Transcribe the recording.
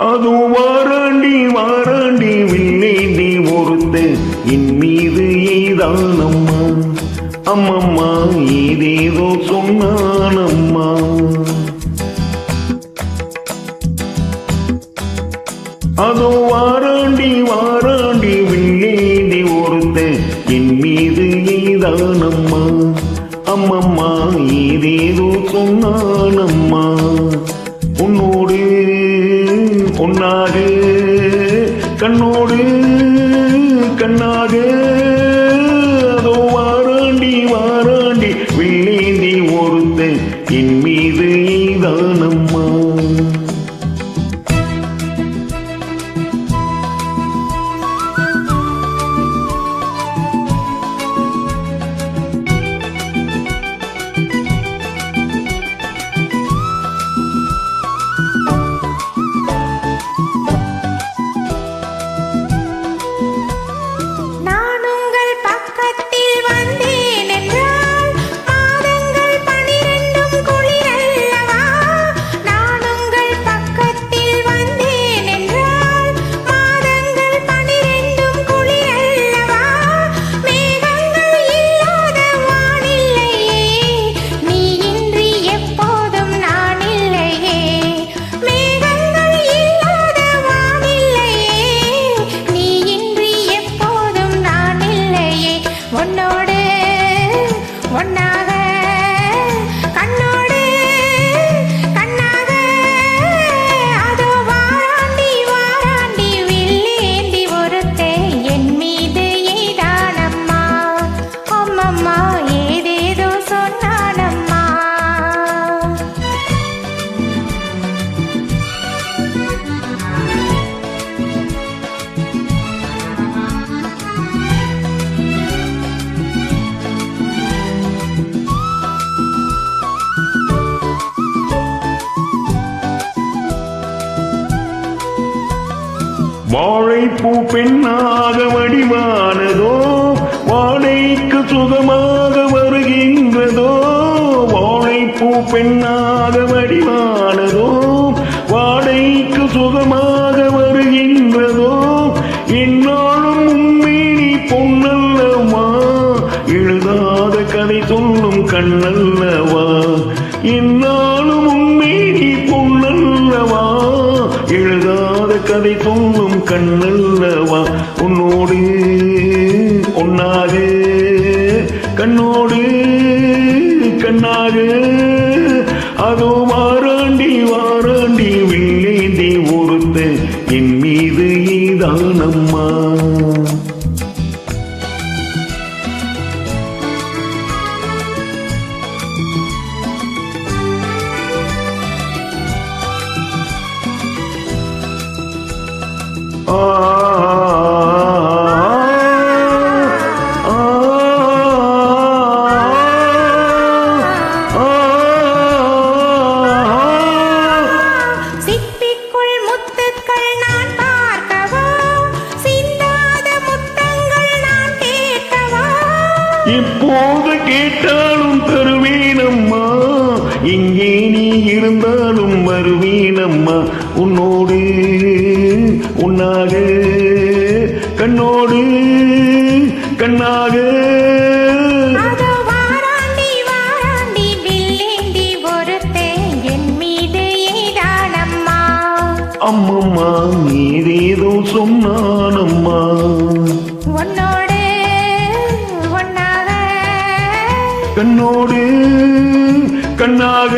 அது வாராண்டி வாராண்டி வில்லேண்டி ஒருத்த என் மீது ஏதானம்மா அம்மம்மா ஏதேதோ சொன்னானம்மா. அதோ வாராண்டி வாராண்டி வில்லேண்டி ஒருத்த என் மீது ஏதானம்மா அம்மம்மா ஏதேதோ சொன்னானம்மா. உன்னோடு பொன்னாக கண்ணோடு கண்ணாக அதோ வாராண்டி வாராண்டி வில்லேந்தி ஒருத்த என் மீது ஏதானம்மா. வாழைப்பூ பெண்ணாக வடிவானதோ வாழைக்கு சுகமாக வருகின்றதோ. வாழைப்பூ பெண்ணாக வடிவானதோ வாழைக்கு சுகமாக வருகின்றதோ. என்னாலும் உண்மையினி பொன்னல்லவா எழுதாத கதை சொல்லும் கண்ணல்லவா. என்னாலும் உண்மையினி பொன்னல்லவா எழுதாத கதை சொல்லும் கண்ணல்லவா. உன்னோடு பொன்னாக கண்ணோடு கண்ணாக அதோ வாராண்டி வாராண்டி வில்லேந்தி ஒருத்த என் மீது ஏதானம்மா. சிப்பிக்குள் முத்துக்கள் நான் பார்க்கவா சிந்தாத முத்தங்கள் நான் கேட்கவா. இப்போது கேட்டாலும் தருவேனம்மா இங்கே நீ இருந்தாலும் வருவேனம்மா. உன்னோடு உன்னாக கண்ணோடு கண்ணாக வாராண்டி வாராண்டி வில்லேந்தி ஒருத்த என் மீது ஏதானம்மா அம்மம்மா நீரேதோ சொன்னானம்மா. உன்னோடு ஒன்னாக கண்ணோடு கண்ணாக